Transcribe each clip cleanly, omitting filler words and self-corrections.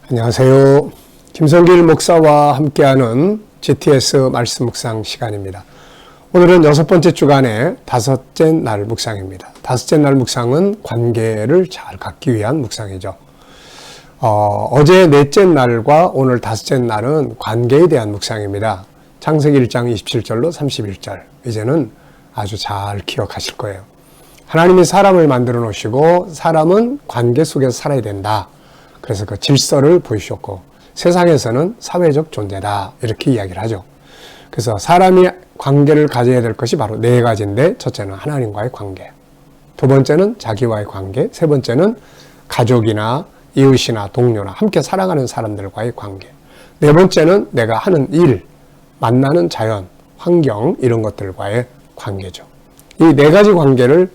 안녕하세요. 김성길 목사와 함께하는 GTS 말씀 묵상 시간입니다. 오늘은 6번째 주간의 5째 날 묵상입니다. 5째 날 묵상은 관계를 잘 갖기 위한 묵상이죠. 어제 넷째 날과 오늘 5째 날은 관계에 대한 묵상입니다. 창세기 1장 27절로 31절. 이제는 아주 잘 기억하실 거예요. 하나님이 사람을 만들어 놓으시고 사람은 관계 속에서 살아야 된다. 그래서 그 질서를 보여주셨고 세상에서는 사회적 존재다. 이렇게 이야기를 하죠. 그래서 사람이 관계를 가져야 될 것이 바로 4가지인데 첫째는 하나님과의 관계, 두 번째는 자기와의 관계, 세 번째는 가족이나 이웃이나 동료나 함께 살아가는 사람들과의 관계, 네 번째는 내가 하는 일, 만나는 자연, 환경 이런 것들과의 관계죠. 이 4가지 관계를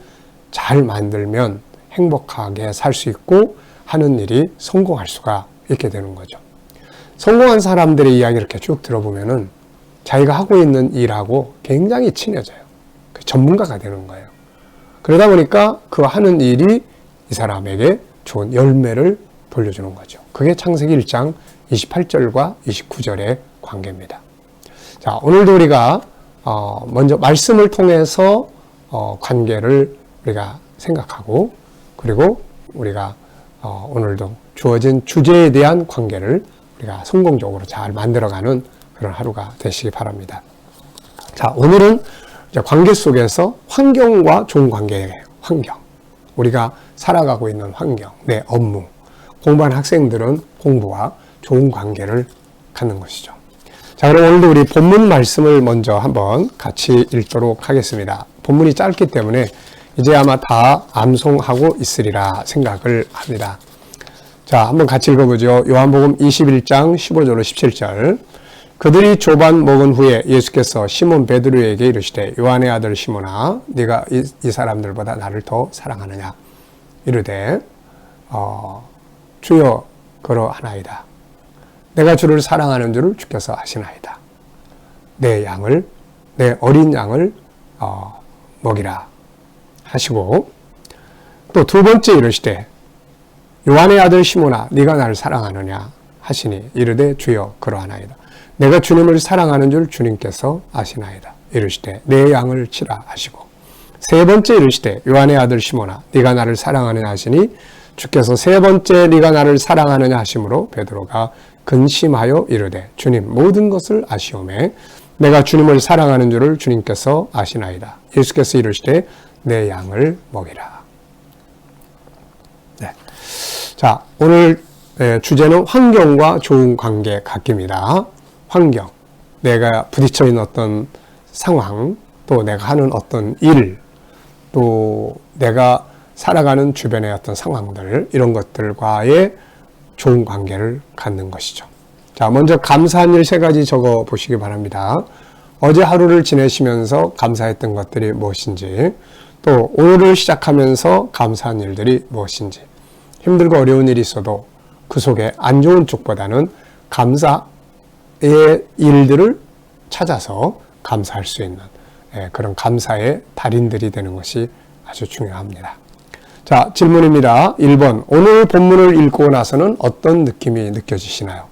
잘 만들면 행복하게 살 수 있고 하는 일이 성공할 수가 있게 되는 거죠. 성공한 사람들의 이야기 이렇게 쭉 들어보면은 자기가 하고 있는 일하고 굉장히 친해져요. 전문가가 되는 거예요. 그러다 보니까 그 하는 일이 이 사람에게 좋은 열매를 돌려주는 거죠. 그게 창세기 1장 28절과 29절의 관계입니다. 자, 오늘도 우리가 먼저 말씀을 통해서 관계를 우리가 생각하고 그리고 우리가 오늘도 주어진 주제에 대한 관계를 우리가 성공적으로 잘 만들어가는 그런 하루가 되시기 바랍니다. 자, 오늘은 이제 관계 속에서 환경과 좋은 관계예요. 환경. 우리가 살아가고 있는 환경, 내 업무, 공부하는 학생들은 공부와 좋은 관계를 갖는 것이죠. 자, 그럼 오늘도 우리 본문 말씀을 먼저 한번 같이 읽도록 하겠습니다. 본문이 짧기 때문에 이제 아마 다 암송하고 있으리라 생각을 합니다. 자, 한번 같이 읽어보죠. 요한복음 21장 15절로 17절. 그들이 조반 먹은 후에 예수께서 시몬 베드로에게 이르시되 요한의 아들 시몬아 네가 이 사람들보다 나를 더 사랑하느냐 이르되 주여 그러하나이다. 내가 주를 사랑하는 줄을 주께서 아시나이다. 내 어린 양을 먹이라 하시고 또 두 번째 이르시되 요한의 아들 시몬아 네가 나를 사랑하느냐 하시니 이르되 주여 그러하나이다. 내가 주님을 사랑하는 줄 주님께서 아시나이다. 이르시되 내 양을 치라 하시고 세 번째 이르시되 요한의 아들 시몬아 네가 나를 사랑하느냐 하시니 주께서 세 번째 네가 나를 사랑하느냐 하심으로 베드로가 근심하여 이르되 주님 모든 것을 아시오매 내가 주님을 사랑하는 줄을 주님께서 아시나이다. 예수께서 이르시되 내 양을 먹이라. 네. 자, 오늘 주제는 환경과 좋은 관계 갖기입니다. 환경, 내가 부딪혀 있는 어떤 상황, 또 내가 하는 어떤 일, 또 내가 살아가는 주변의 어떤 상황들, 이런 것들과의 좋은 관계를 갖는 것이죠. 자, 먼저 감사한 일 3가지 적어 보시기 바랍니다. 어제 하루를 지내시면서 감사했던 것들이 무엇인지, 또 오늘을 시작하면서 감사한 일들이 무엇인지, 힘들고 어려운 일이 있어도 그 속에 안 좋은 쪽보다는 감사의 일들을 찾아서 감사할 수 있는 그런 감사의 달인들이 되는 것이 아주 중요합니다. 자, 질문입니다. 1번, 오늘 본문을 읽고 나서는 어떤 느낌이 느껴지시나요?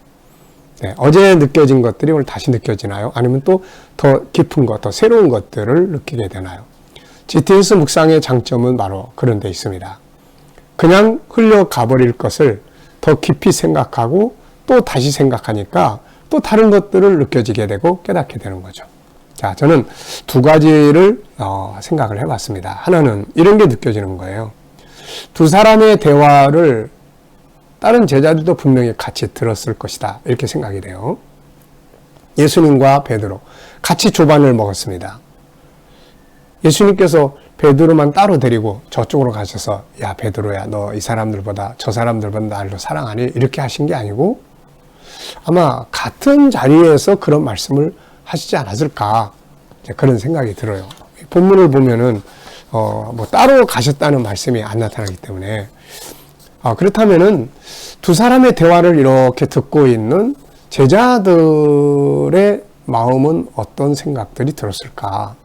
네, 어제 느껴진 것들이 오늘 다시 느껴지나요? 아니면 또 더 깊은 것, 더 새로운 것들을 느끼게 되나요? GTS 묵상의 장점은 바로 그런 데 있습니다. 그냥 흘러가 버릴 것을 더 깊이 생각하고 또 다시 생각하니까 또 다른 것들을 느껴지게 되고 깨닫게 되는 거죠. 자, 저는 2가지를 생각을 해봤습니다. 하나는 이런 게 느껴지는 거예요. 두 사람의 대화를 다른 제자들도 분명히 같이 들었을 것이다. 이렇게 생각이 돼요. 예수님과 베드로 같이 조반을 먹었습니다. 예수님께서 베드로만 따로 데리고 저쪽으로 가셔서 야 베드로야 너 이 사람들보다 저 사람들보다 나를 더 사랑하니 이렇게 하신 게 아니고 아마 같은 자리에서 그런 말씀을 하시지 않았을까 그런 생각이 들어요. 본문을 보면은 뭐 따로 가셨다는 말씀이 안 나타나기 때문에 그렇다면은 두 사람의 대화를 이렇게 듣고 있는 제자들의 마음은 어떤 생각들이 들었을까?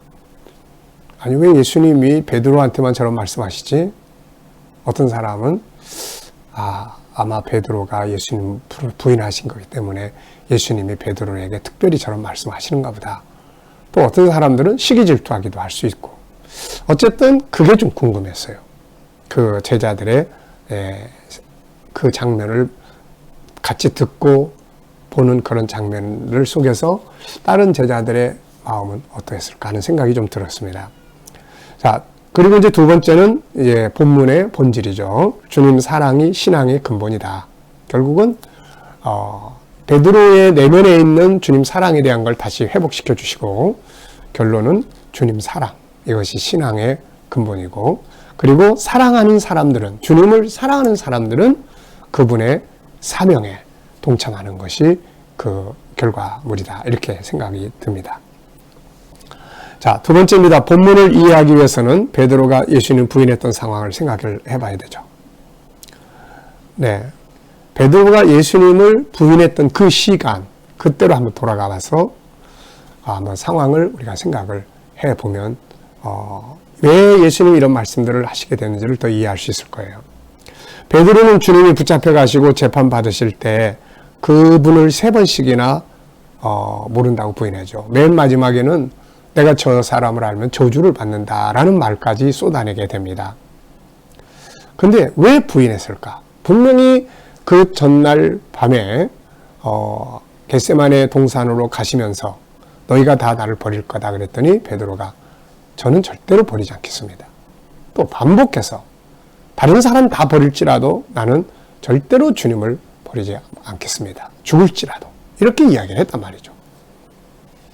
아니 왜 예수님이 베드로한테만 저런 말씀하시지? 어떤 사람은 아마 베드로가 예수님 부인하신 거기 때문에 예수님이 베드로에게 특별히 저런 말씀하시는가 보다. 또 어떤 사람들은 시기 질투하기도 할 수 있고, 어쨌든 그게 좀 궁금했어요. 그 제자들의 그 장면을 같이 듣고 보는 그런 장면을 속에서 다른 제자들의 마음은 어떠했을까 하는 생각이 좀 들었습니다. 자, 그리고 이제 두 번째는 이제 본문의 본질이죠. 주님 사랑이 신앙의 근본이다. 결국은 베드로의 내면에 있는 주님 사랑에 대한 걸 다시 회복시켜 주시고, 결론은 주님 사랑, 이것이 신앙의 근본이고, 그리고 사랑하는 사람들은, 주님을 사랑하는 사람들은 그분의 사명에 동참하는 것이 그 결과물이다. 이렇게 생각이 듭니다. 자, 두 번째입니다. 본문을 이해하기 위해서는 베드로가 예수님 부인했던 상황을 생각을 해봐야 되죠. 네, 베드로가 예수님을 부인했던 그 시간, 그때로 한번 돌아가 봐서 한번 상황을 우리가 생각을 해보면 왜 예수님이 이런 말씀들을 하시게 되는지를 더 이해할 수 있을 거예요. 베드로는 주님이 붙잡혀 가시고 재판받으실 때 그분을 3번씩이나 모른다고 부인하죠. 맨 마지막에는 내가 저 사람을 알면 저주를 받는다라는 말까지 쏟아내게 됩니다. 근데 왜 부인했을까? 분명히 그 전날 밤에 겟세마네 동산으로 가시면서 너희가 다 나를 버릴 거다 그랬더니 베드로가 저는 절대로 버리지 않겠습니다. 또 반복해서 다른 사람 다 버릴지라도 나는 절대로 주님을 버리지 않겠습니다. 죽을지라도. 이렇게 이야기를 했단 말이죠.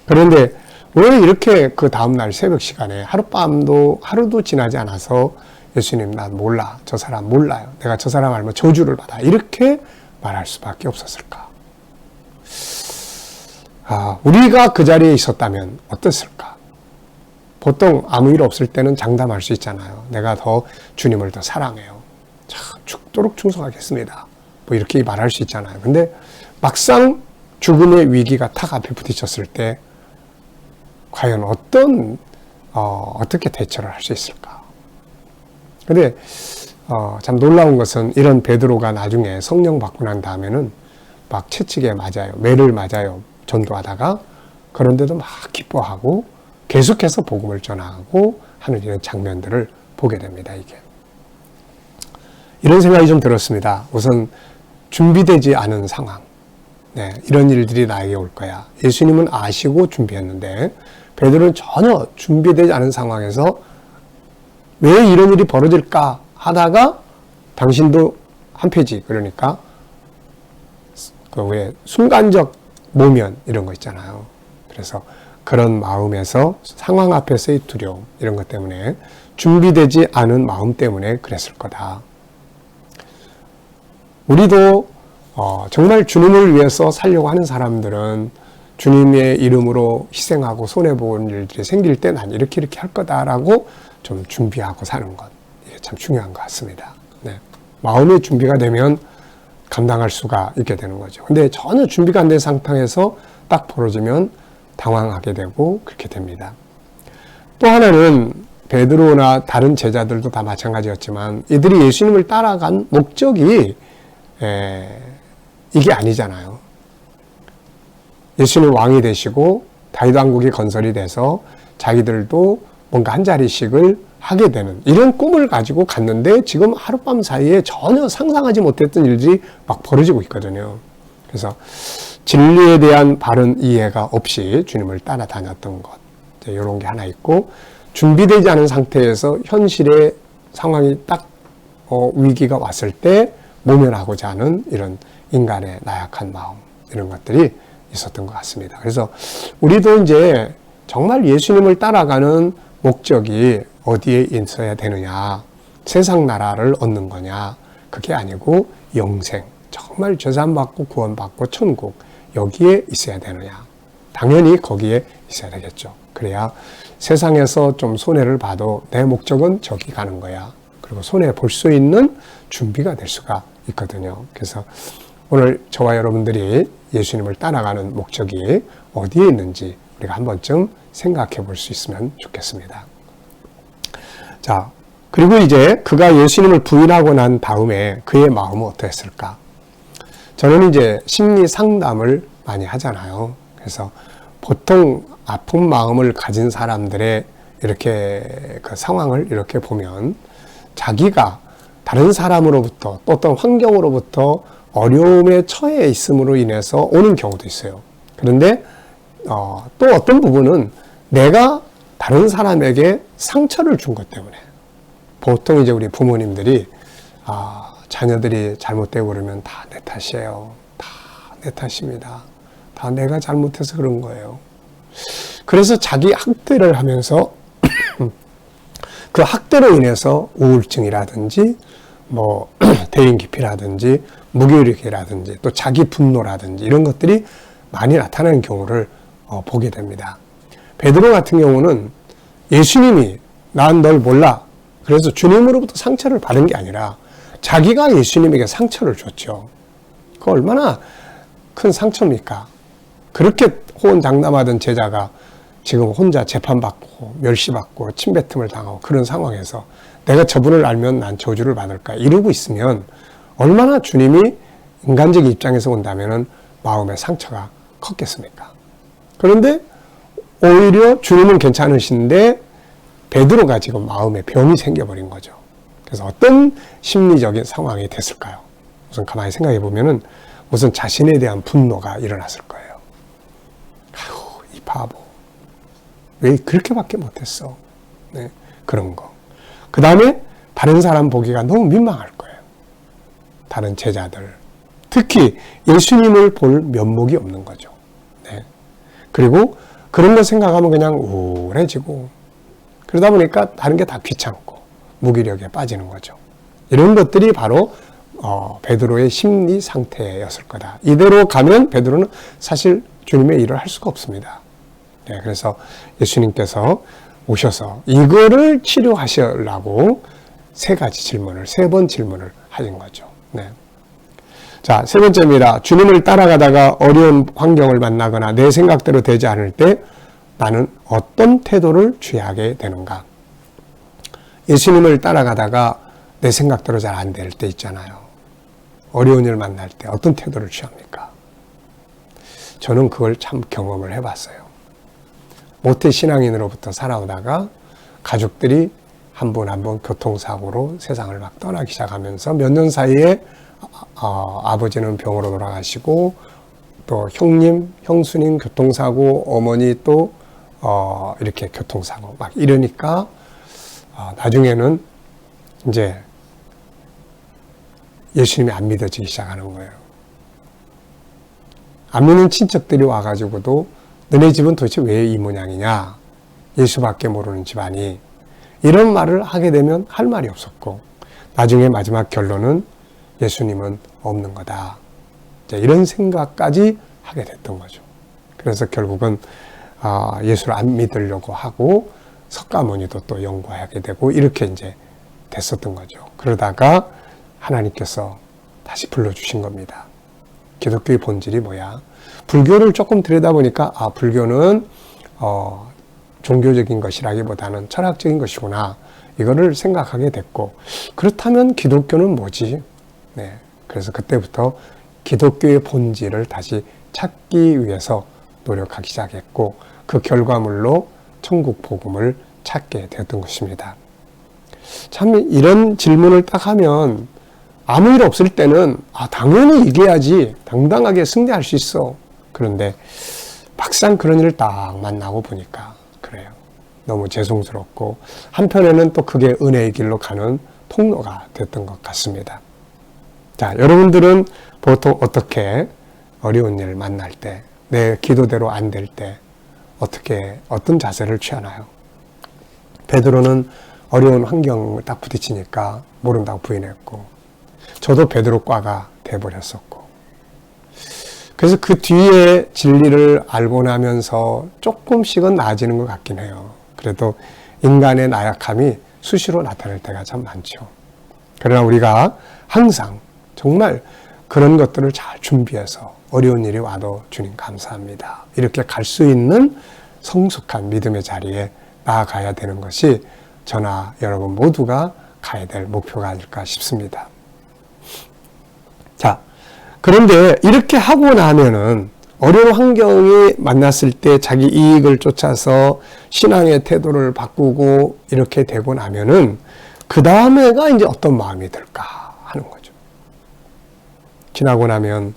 그런데 왜 이렇게 그 다음날 새벽 시간에 하루도 지나지 않아서 예수님 난 몰라. 저 사람 몰라요. 내가 저 사람 알면 저주를 받아. 이렇게 말할 수밖에 없었을까? 우리가 그 자리에 있었다면 어땠을까? 보통 아무 일 없을 때는 장담할 수 있잖아요. 내가 더 주님을 더 사랑해요. 죽도록 충성하겠습니다. 뭐 이렇게 말할 수 있잖아요. 근데 막상 죽음의 위기가 탁 앞에 부딪혔을 때 과연 어떻게 대처를 할 수 있을까? 근데 참 놀라운 것은 이런 베드로가 나중에 성령 받고 난 다음에는 막 채찍에 맞아요. 매를 맞아요. 전도하다가. 그런데도 막 기뻐하고 계속해서 복음을 전하고 하는 이런 장면들을 보게 됩니다. 이런 생각이 좀 들었습니다. 우선 준비되지 않은 상황. 네, 이런 일들이 나에게 올 거야. 예수님은 아시고 준비했는데 베드로는 전혀 준비되지 않은 상황에서 왜 이런 일이 벌어질까 하다가 당신도 한 페이지, 그러니까 왜 순간적 모면 이런 거 있잖아요. 그래서 그런 마음에서 상황 앞에서의 두려움 이런 것 때문에 준비되지 않은 마음 때문에 그랬을 거다. 우리도 정말 주님을 위해서 살려고 하는 사람들은 주님의 이름으로 희생하고 손해보는 일들이 생길 때 난 이렇게 할 거다라고 좀 준비하고 사는 것, 이게 참 중요한 것 같습니다. 네. 마음의 준비가 되면 감당할 수가 있게 되는 거죠. 근데 전혀 준비가 안 된 상태에서 딱 벌어지면 당황하게 되고 그렇게 됩니다. 또 하나는 베드로나 다른 제자들도 다 마찬가지였지만 이들이 예수님을 따라간 목적이 이게 아니잖아요. 예수님 왕이 되시고 다윗 왕국이 건설이 돼서 자기들도 뭔가 한 자리씩을 하게 되는 이런 꿈을 가지고 갔는데 지금 하룻밤 사이에 전혀 상상하지 못했던 일들이 막 벌어지고 있거든요. 그래서 진리에 대한 바른 이해가 없이 주님을 따라다녔던 것, 이런 게 하나 있고, 준비되지 않은 상태에서 현실의 상황이 딱 위기가 왔을 때 모면하고자 하는 이런 인간의 나약한 마음, 이런 것들이 있었던 것 같습니다. 그래서 우리도 이제 정말 예수님을 따라가는 목적이 어디에 있어야 되느냐, 세상 나라를 얻는 거냐, 그게 아니고 영생, 정말 죄사함받고 구원받고 천국, 여기에 있어야 되느냐. 당연히 거기에 있어야 되겠죠. 그래야 세상에서 좀 손해를 봐도 내 목적은 저기 가는 거야. 그리고 손해 볼 수 있는 준비가 될 수가 있거든요. 그래서 오늘 저와 여러분들이 예수님을 따라가는 목적이 어디에 있는지 우리가 한 번쯤 생각해 볼 수 있으면 좋겠습니다. 자, 그리고 이제 그가 예수님을 부인하고 난 다음에 그의 마음은 어땠을까? 저는 이제 심리 상담을 많이 하잖아요. 그래서 보통 아픈 마음을 가진 사람들의 이렇게 그 상황을 이렇게 보면 자기가 다른 사람으로부터 또 어떤 환경으로부터 어려움에 처해 있음으로 인해서 오는 경우도 있어요. 그런데 또 어떤 부분은 내가 다른 사람에게 상처를 준 것 때문에 보통 이제 우리 부모님들이 자녀들이 잘못되고 그러면 다 내 탓이에요. 다 내 탓입니다. 다 내가 잘못해서 그런 거예요. 그래서 자기 학대를 하면서 그 학대로 인해서 우울증이라든지 뭐 대인 기피라든지 무기력이라든지 또 자기 분노라든지 이런 것들이 많이 나타나는 경우를 보게 됩니다. 베드로 같은 경우는 예수님이 난 널 몰라. 그래서 주님으로부터 상처를 받은 게 아니라 자기가 예수님에게 상처를 줬죠. 그 얼마나 큰 상처입니까? 그렇게 호언장담하던 제자가 지금 혼자 재판받고 멸시받고 침뱉음을 당하고 그런 상황에서 내가 저분을 알면 난 저주를 받을까 이러고 있으면 얼마나 주님이 인간적인 입장에서 본다면 마음의 상처가 컸겠습니까? 그런데 오히려 주님은 괜찮으신데 베드로가 지금 마음에 병이 생겨버린 거죠. 그래서 어떤 심리적인 상황이 됐을까요? 우선 가만히 생각해 보면은 무슨 자신에 대한 분노가 일어났을 거예요. 아휴, 이 바보. 왜 그렇게밖에 못했어? 네, 그런 거. 그 다음에 다른 사람 보기가 너무 민망할 거예요. 다른 제자들. 특히 예수님을 볼 면목이 없는 거죠. 네. 그리고 그런 거 생각하면 그냥 우울해지고 그러다 보니까 다른 게 다 귀찮고 무기력에 빠지는 거죠. 이런 것들이 바로 베드로의 심리 상태였을 거다. 이대로 가면 베드로는 사실 주님의 일을 할 수가 없습니다. 네, 그래서 예수님께서 오셔서 이거를 치료하시려고 세 번 질문을 하신 거죠. 네. 자, 세 번째입니다. 주님을 따라가다가 어려운 환경을 만나거나 내 생각대로 되지 않을 때 나는 어떤 태도를 취하게 되는가? 예수님을 따라가다가 내 생각대로 잘 안 될 때 있잖아요. 어려운 일 만날 때 어떤 태도를 취합니까? 저는 그걸 참 경험을 해봤어요. 모태 신앙인으로부터 살아오다가 가족들이 한 분 한 분 교통사고로 세상을 막 떠나기 시작하면서 몇 년 사이에 아버지는 병으로 돌아가시고 또 형님, 형수님 교통사고, 어머니 또 이렇게 교통사고 막 이러니까 나중에는 이제 예수님이 안 믿어지기 시작하는 거예요. 안 믿는 친척들이 와가지고도 너네 집은 도대체 왜 이 모양이냐? 예수밖에 모르는 집안이. 이런 말을 하게 되면 할 말이 없었고 나중에 마지막 결론은 예수님은 없는 거다. 이런 생각까지 하게 됐던 거죠. 그래서 결국은 예수를 안 믿으려고 하고 석가모니도 또 연구하게 되고 이렇게 이제 됐었던 거죠. 그러다가 하나님께서 다시 불러주신 겁니다. 기독교의 본질이 뭐야? 불교를 조금 들여다보니까 불교는 종교적인 것이라기보다는 철학적인 것이구나. 이거를 생각하게 됐고 그렇다면 기독교는 뭐지? 네, 그래서 그때부터 기독교의 본질을 다시 찾기 위해서 노력하기 시작했고 그 결과물로 천국 복음을 찾게 되었던 것입니다. 참 이런 질문을 딱 하면 아무 일 없을 때는 당연히 이겨야지 당당하게 승리할 수 있어. 그런데 막상 그런 일을 딱 만나고 보니까 그래요. 너무 죄송스럽고 한편에는 또 그게 은혜의 길로 가는 통로가 됐던 것 같습니다. 자, 여러분들은 보통 어떻게 어려운 일을 만날 때, 내 기도대로 안 될 때 어떤 자세를 취하나요? 베드로는 어려운 환경을 딱 부딪히니까 모른다고 부인했고 저도 베드로과가 돼버렸었고 그래서 그 뒤에 진리를 알고 나면서 조금씩은 나아지는 것 같긴 해요. 그래도 인간의 나약함이 수시로 나타날 때가 참 많죠. 그러나 우리가 항상 정말 그런 것들을 잘 준비해서 어려운 일이 와도 주님 감사합니다. 이렇게 갈 수 있는 성숙한 믿음의 자리에 나아가야 되는 것이 저나 여러분 모두가 가야 될 목표가 아닐까 싶습니다. 자, 그런데 이렇게 하고 나면은 어려운 환경이 만났을 때 자기 이익을 쫓아서 신앙의 태도를 바꾸고 이렇게 되고 나면은 그 다음에가 이제 어떤 마음이 들까 하는 거죠. 지나고 나면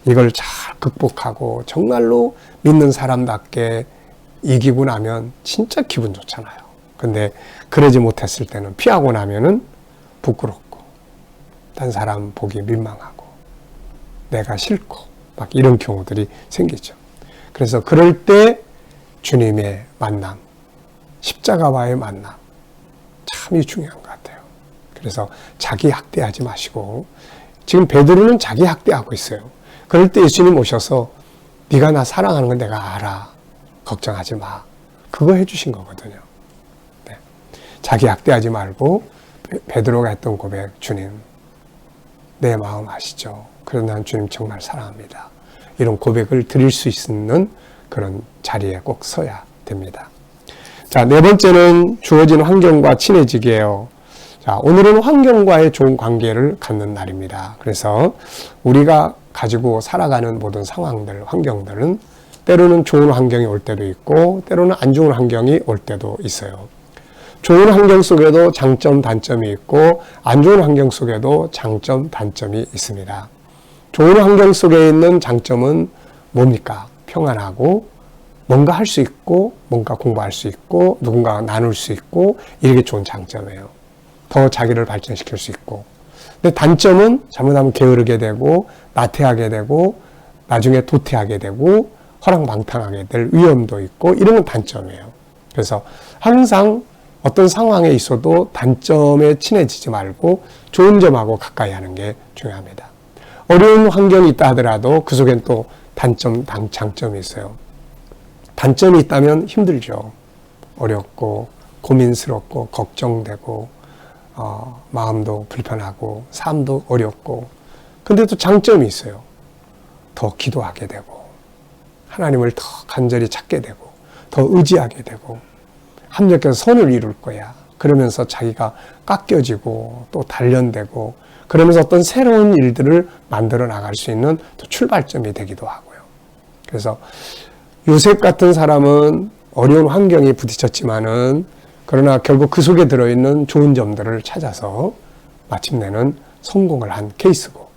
이걸 잘 극복하고 정말로 믿는 사람답게 이기고 나면 진짜 기분 좋잖아요. 근데 그러지 못했을 때는 피하고 나면은 부끄럽고 딴 사람 보기 민망하고 내가 싫고 막 이런 경우들이 생기죠. 그래서 그럴 때 주님의 만남, 십자가와의 만남 참이 중요한 것 같아요. 그래서 자기 학대하지 마시고 지금 베드로는 자기 학대하고 있어요. 그럴 때 예수님 오셔서 네가 나 사랑하는 건 내가 알아. 걱정하지 마. 그거 해주신 거거든요. 네. 자기 학대하지 말고 베드로가 했던 고백, 주님 내 마음 아시죠? 그래서 난 주님 정말 사랑합니다. 이런 고백을 드릴 수 있는 그런 자리에 꼭 서야 됩니다. 자, 네 번째는 주어진 환경과 친해지기예요. 자, 오늘은 환경과의 좋은 관계를 갖는 날입니다. 그래서 우리가 가지고 살아가는 모든 상황들, 환경들은 때로는 좋은 환경이 올 때도 있고 때로는 안 좋은 환경이 올 때도 있어요. 좋은 환경 속에도 장점, 단점이 있고 안 좋은 환경 속에도 장점, 단점이 있습니다. 좋은 환경 속에 있는 장점은 뭡니까? 평안하고 뭔가 할 수 있고 뭔가 공부할 수 있고 누군가와 나눌 수 있고 이게 좋은 장점이에요. 더 자기를 발전시킬 수 있고. 근데 단점은 잘못하면 게으르게 되고 나태하게 되고 나중에 도태하게 되고 허랑방탕하게 될 위험도 있고 이런 건 단점이에요. 그래서 항상 어떤 상황에 있어도 단점에 친해지지 말고 좋은 점하고 가까이 하는 게 중요합니다. 어려운 환경이 있다 하더라도 그 속엔 또 단점, 장점이 있어요. 단점이 있다면 힘들죠. 어렵고 고민스럽고 걱정되고 마음도 불편하고 삶도 어렵고 근데 또 장점이 있어요. 더 기도하게 되고 하나님을 더 간절히 찾게 되고 더 의지하게 되고 합력해서 선을 이룰 거야. 그러면서 자기가 깎여지고 또 단련되고 그러면서 어떤 새로운 일들을 만들어 나갈 수 있는 또 출발점이 되기도 하고요. 그래서 요셉 같은 사람은 어려운 환경에 부딪혔지만은 그러나 결국 그 속에 들어있는 좋은 점들을 찾아서 마침내는 성공을 한 케이스고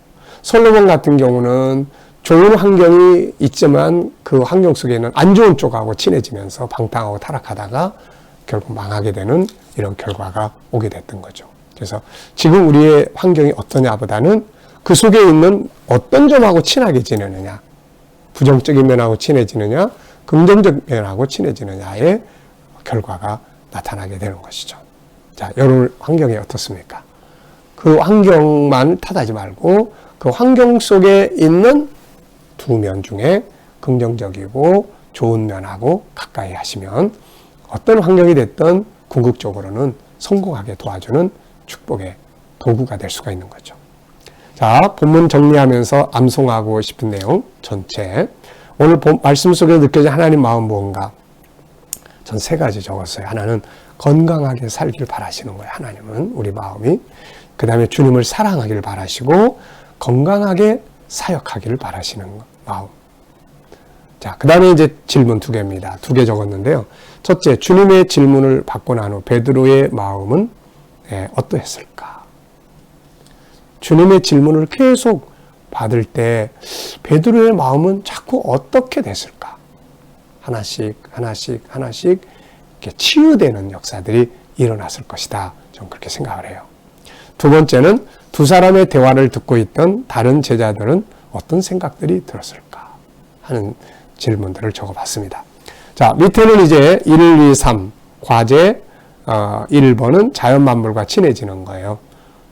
솔로몬 같은 경우는 좋은 환경이 있지만 그 환경 속에는 안 좋은 쪽하고 친해지면서 방탕하고 타락하다가 결국 망하게 되는 이런 결과가 오게 됐던 거죠. 그래서 지금 우리의 환경이 어떠냐보다는 그 속에 있는 어떤 점하고 친하게 지내느냐, 부정적인 면하고 친해지느냐, 긍정적 면하고 친해지느냐의 결과가 나타나게 되는 것이죠. 자, 여러분 환경이 어떻습니까? 그 환경만 탓하지 말고 그 환경 속에 있는 두 면 중에 긍정적이고 좋은 면하고 가까이 하시면 어떤 환경이 됐든 궁극적으로는 성공하게 도와주는 축복의 도구가 될 수가 있는 거죠. 자, 본문 정리하면서 암송하고 싶은 내용 전체. 오늘 말씀 속에 느껴진 하나님 마음 무언가? 전 세 가지 적었어요. 하나는 건강하게 살길 바라시는 거예요. 하나님은 우리 마음이. 그 다음에 주님을 사랑하기를 바라시고 건강하게 사역하기를 바라시는 마음. 자, 그 다음에 이제 질문 두 개입니다. 두 개 적었는데요. 첫째, 주님의 질문을 받고 난 후 베드로의 마음은 어떠했을까? 주님의 질문을 계속 받을 때 베드로의 마음은 자꾸 어떻게 됐을까? 하나씩 이렇게 치유되는 역사들이 일어났을 것이다. 저는 그렇게 생각을 해요. 두 번째는 두 사람의 대화를 듣고 있던 다른 제자들은 어떤 생각들이 들었을까? 하는 질문들을 적어봤습니다. 자, 밑에는 이제 1, 2, 3 과제 1번은 자연 만물과 친해지는 거예요.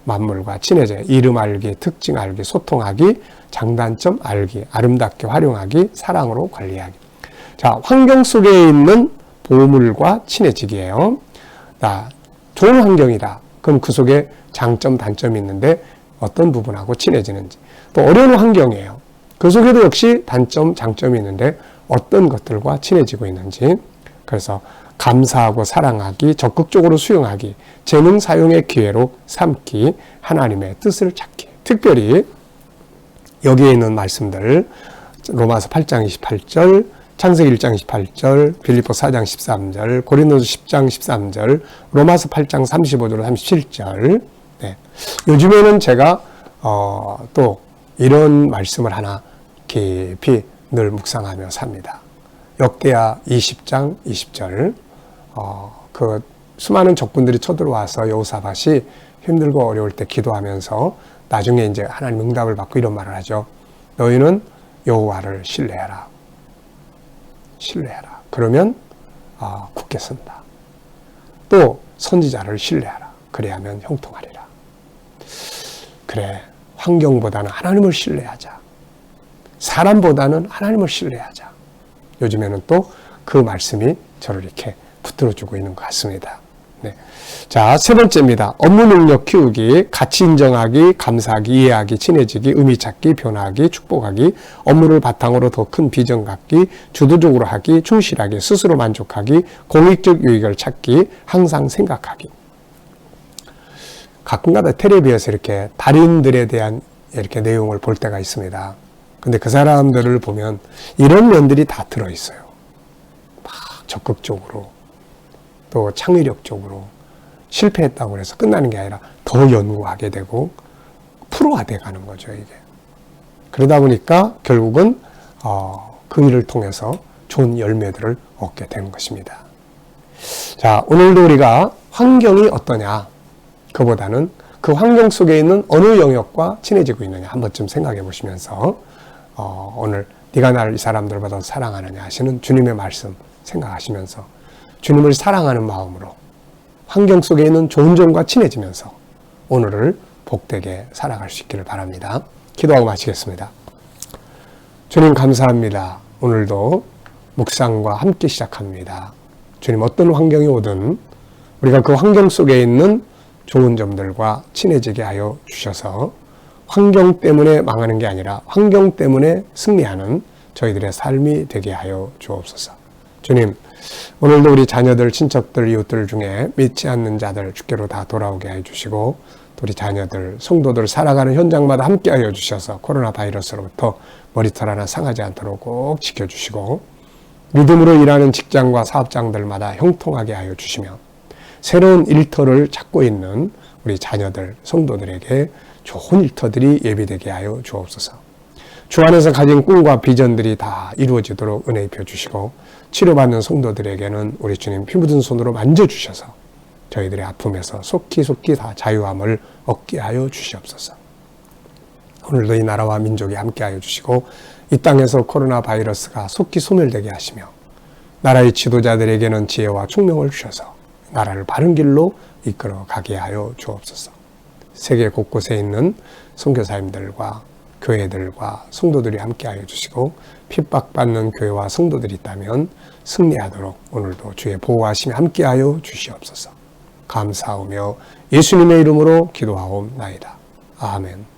만물과 친해져요. 이름 알기, 특징 알기, 소통하기, 장단점 알기, 아름답게 활용하기, 사랑으로 관리하기. 자, 환경 속에 있는 보물과 친해지기예요. 자, 좋은 환경이다. 그럼 그 속에 장점, 단점이 있는데 어떤 부분하고 친해지는지. 또 어려운 환경이에요. 그 속에도 역시 단점, 장점이 있는데 어떤 것들과 친해지고 있는지. 그래서 감사하고 사랑하기, 적극적으로 수용하기, 재능 사용의 기회로 삼기, 하나님의 뜻을 찾기. 특별히 여기에 있는 말씀들, 로마서 8장 28절, 창세기 1장 28절, 빌립보 4장 13절, 고린도서 10장 13절, 로마서 8장 35절 37절. 네. 요즘에는 제가 또 이런 말씀을 하나 깊이 늘 묵상하며 삽니다. 역대하 20장 20절. 그 수많은 적군들이 쳐들어와서 여호사밧이 힘들고 어려울 때 기도하면서 나중에 이제 하나님 응답을 받고 이런 말을 하죠. 너희는 여호와를 신뢰해라. 신뢰해라. 그러면 굳게 선다. 또 선지자를 신뢰하라. 그래야면 형통하리라. 그래, 환경보다는 하나님을 신뢰하자. 사람보다는 하나님을 신뢰하자. 요즘에는 또 그 말씀이 저를 이렇게 붙들어주고 있는 것 같습니다. 네. 자, 세 번째입니다. 업무 능력 키우기, 가치 인정하기, 감사하기, 이해하기, 친해지기, 의미 찾기, 변화하기, 축복하기, 업무를 바탕으로 더 큰 비전 갖기, 주도적으로 하기, 충실하기, 스스로 만족하기, 공익적 유익을 찾기, 항상 생각하기. 가끔가다 텔레비에서 이렇게 달인들에 대한 이렇게 내용을 볼 때가 있습니다. 근데 그 사람들을 보면 이런 면들이 다 들어있어요. 막 적극적으로, 또 창의력적으로 실패했다고 해서 끝나는 게 아니라 더 연구하게 되고 프로화돼 가는 거죠, 이게. 그러다 보니까 결국은 그 일을 통해서 좋은 열매들을 얻게 되는 것입니다. 자, 오늘도 우리가 환경이 어떠냐, 그보다는 그 환경 속에 있는 어느 영역과 친해지고 있느냐 한 번쯤 생각해 보시면서 오늘 네가 나를 이 사람들보다 사랑하느냐 하시는 주님의 말씀 생각하시면서 주님을 사랑하는 마음으로 환경 속에 있는 좋은 점과 친해지면서 오늘을 복되게 살아갈 수 있기를 바랍니다. 기도하고 마치겠습니다. 주님 감사합니다. 오늘도 묵상과 함께 시작합니다. 주님 어떤 환경이 오든 우리가 그 환경 속에 있는 좋은 점들과 친해지게 하여 주셔서 환경 때문에 망하는 게 아니라 환경 때문에 승리하는 저희들의 삶이 되게 하여 주옵소서. 주님, 오늘도 우리 자녀들, 친척들, 이웃들 중에 믿지 않는 자들 주께로 다 돌아오게 해 주시고 또 우리 자녀들, 성도들 살아가는 현장마다 함께 하여 주셔서 코로나 바이러스로부터 머리털 하나 상하지 않도록 꼭 지켜주시고 믿음으로 일하는 직장과 사업장들마다 형통하게 하여 주시며 새로운 일터를 찾고 있는 우리 자녀들, 성도들에게 좋은 일터들이 예비되게 하여 주옵소서. 주 안에서 가진 꿈과 비전들이 다 이루어지도록 은혜 입혀 주시고 치료받는 성도들에게는 우리 주님 피 묻은 손으로 만져주셔서 저희들의 아픔에서 속히 다 자유함을 얻게 하여 주시옵소서. 오늘도 이 나라와 민족이 함께 하여 주시고 이 땅에서 코로나 바이러스가 속히 소멸되게 하시며 나라의 지도자들에게는 지혜와 총명을 주셔서 나라를 바른 길로 이끌어 가게 하여 주옵소서. 세계 곳곳에 있는 선교사님들과 교회들과 성도들이 함께하여 주시고 핍박받는 교회와 성도들이 있다면 승리하도록 오늘도 주의 보호하심이 함께하여 주시옵소서. 감사하며 예수님의 이름으로 기도하옵나이다. 아멘.